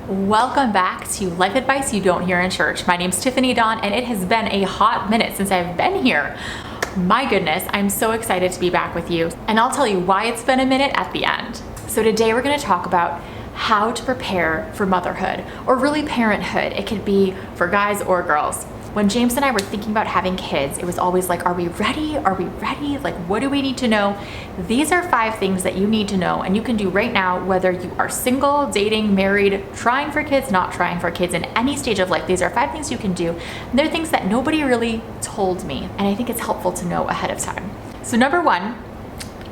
Welcome back to Life Advice You Don't Hear in Church. My name's Tiffany Dawn, and it has been a hot minute since I've been here. My goodness, I'm so excited to be back with you, and I'll tell you why it's been a minute at the end. So today we're going to talk about how to prepare for motherhood, or really parenthood. It could be for guys or girls. When James and I were thinking about having kids, it was always like, are we ready? Are we ready? Like, what do we need to know? These are 5 things that you need to know, and you can do right now, whether you are single, dating, married, trying for kids, not trying for kids, in any stage of life. These are 5 things you can do. And they're things that nobody really told me, and I think it's helpful to know ahead of time. So number 1,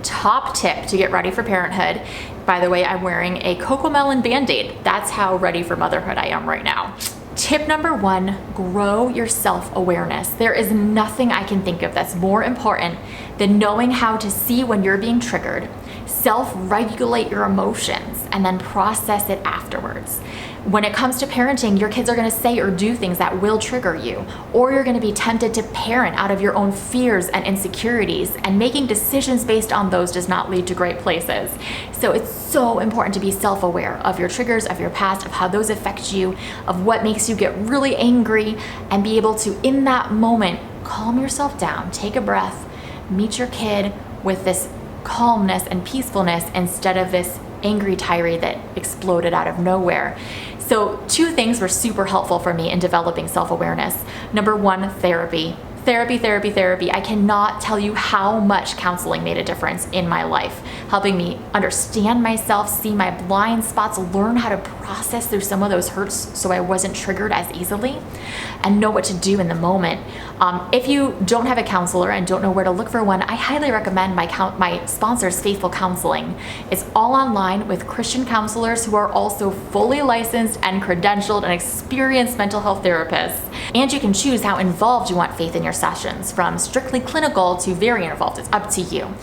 top tip to get ready for parenthood. By the way, I'm wearing a Cocomelon Band-Aid. That's how ready for motherhood I am right now. Tip number 1, grow your self-awareness. There is nothing I can think of that's more important than knowing how to see when you're being triggered, self-regulate your emotions, and then process it afterwards. When it comes to parenting, your kids are going to say or do things that will trigger you, or you're going to be tempted to parent out of your own fears and insecurities, and making decisions based on those does not lead to great places. So it's so important to be self-aware of your triggers, of your past, of how those affect you, of what makes you get really angry, and be able to, in that moment, calm yourself down, take a breath, meet your kid with this calmness and peacefulness instead of this angry tirade that exploded out of nowhere. So 2 things were super helpful for me in developing self-awareness. Number 1, therapy. Therapy. I cannot tell you how much counseling made a difference in my life, helping me understand myself, see my blind spots, learn how to process through some of those hurts so I wasn't triggered as easily, and know what to do in the moment. If you don't have a counselor and don't know where to look for one, I highly recommend my sponsors, Faithful Counseling. It's all online with Christian counselors who are also fully licensed and credentialed and experienced mental health therapists. And you can choose how involved you want faith in your sessions, from strictly clinical to very involved. It's up to you.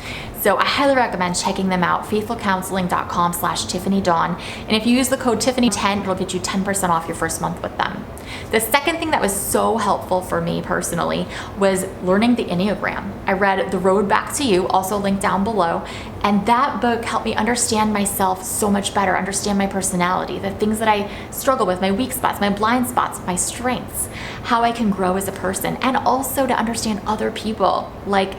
So I highly recommend checking them out, faithfulcounseling.com/Tiffany Dawn. And if you use the code Tiffany10, it'll get you 10% off your first month with them. The second thing that was so helpful for me personally was learning the Enneagram. I read The Road Back to You, also linked down below, and that book helped me understand myself so much better, understand my personality, the things that I struggle with, my weak spots, my blind spots, my strengths, how I can grow as a person, and also to understand other people, like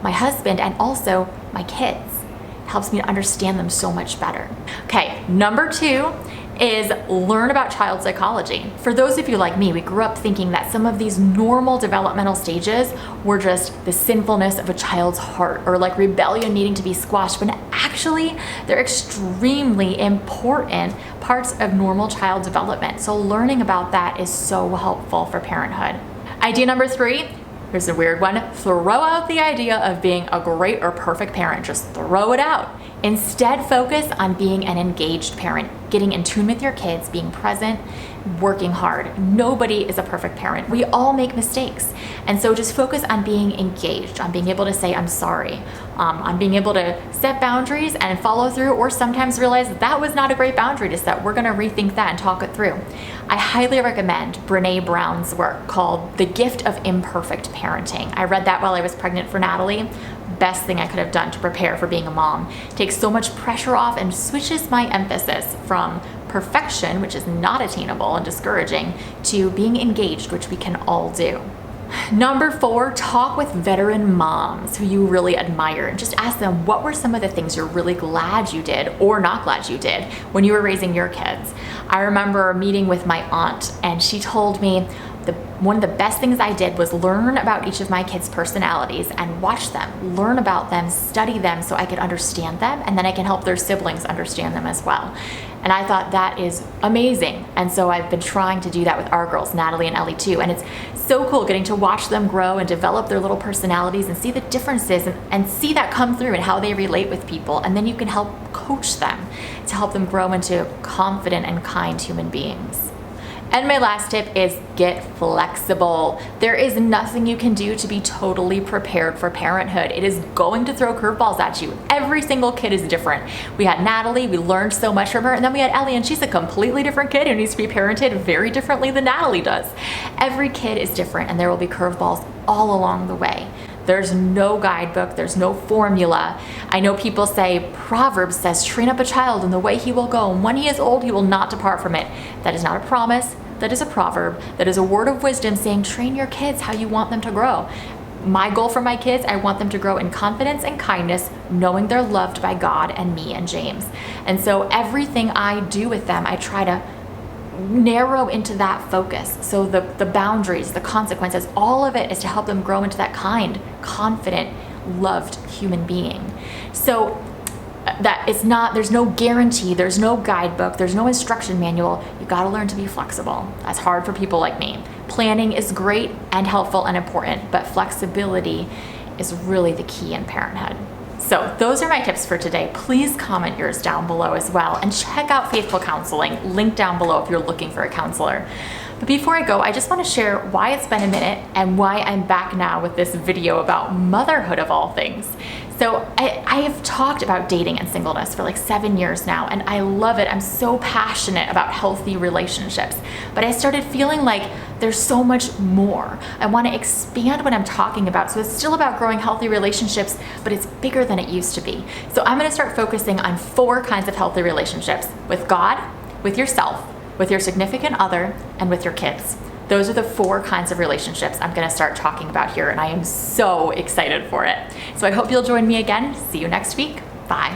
my husband and also my kids. It helps me to understand them so much better. Okay, number 2 is learn about child psychology. For those of you like me, we grew up thinking that some of these normal developmental stages were just the sinfulness of a child's heart, or like rebellion needing to be squashed, but actually they're extremely important parts of normal child development. So learning about that is so helpful for parenthood. Idea number 3, here's a weird one. Throw out the idea of being a great or perfect parent. Just throw it out. Instead, focus on being an engaged parent, getting in tune with your kids, being present, working hard. Nobody is a perfect parent. We all make mistakes. And so just focus on being engaged, on being able to say, I'm sorry, on being able to set boundaries and follow through, or sometimes realize that was not a great boundary to set. We're gonna rethink that and talk it through. I highly recommend Brené Brown's work called The Gift of Imperfect Parenting. I read that while I was pregnant for Natalie. Best thing I could have done to prepare for being a mom. Takes so much pressure off and switches my emphasis from perfection, which is not attainable and discouraging, to being engaged, which we can all do. Number 4, talk with veteran moms who you really admire and just ask them, what were some of the things you're really glad you did or not glad you did when you were raising your kids? I remember meeting with my aunt, and she told me one of the best things I did was learn about each of my kids' personalities and watch them, learn about them, study them so I could understand them, and then I can help their siblings understand them as well. And I thought that is amazing. And so I've been trying to do that with our girls, Natalie and Ellie too. And it's so cool getting to watch them grow and develop their little personalities and see the differences and see that come through and how they relate with people. And then you can help coach them to help them grow into confident and kind human beings. And my last tip is get flexible. There is nothing you can do to be totally prepared for parenthood. It is going to throw curveballs at you. Every single kid is different. We had Natalie, we learned so much from her, and then we had Ellie, and she's a completely different kid who needs to be parented very differently than Natalie does. Every kid is different, and there will be curveballs all along the way. There's no guidebook, there's no formula. I know people say Proverbs says, train up a child in the way he will go, and when he is old, he will not depart from it. That is not a promise, that is a proverb, that is a word of wisdom saying train your kids how you want them to grow. My goal for my kids, I want them to grow in confidence and kindness, knowing they're loved by God and me and James. And so everything I do with them, I try to narrow into that focus. So the boundaries, the consequences, all of it is to help them grow into that kind, confident, loved human being. So that it's not, there's no guarantee, there's no guidebook, there's no instruction manual. You got to learn to be flexible. That's hard for people like me. Planning is great and helpful and important, but flexibility is really the key in parenthood. So those are my tips for today. Please comment yours down below as well, and check out Faithful Counseling, link down below if you're looking for a counselor. But before I go, I just want to share why it's been a minute and why I'm back now with this video about motherhood of all things. So I have talked about dating and singleness for like 7 years now, and I love it. I'm so passionate about healthy relationships, but I started feeling like there's so much more. I want to expand what I'm talking about. So it's still about growing healthy relationships, but it's bigger than it used to be. So I'm going to start focusing on 4 kinds of healthy relationships: with God, with yourself, with your significant other, and with your kids. Those are the 4 kinds of relationships I'm going to start talking about here, and I am so excited for it. So I hope you'll join me again. See you next week. Bye.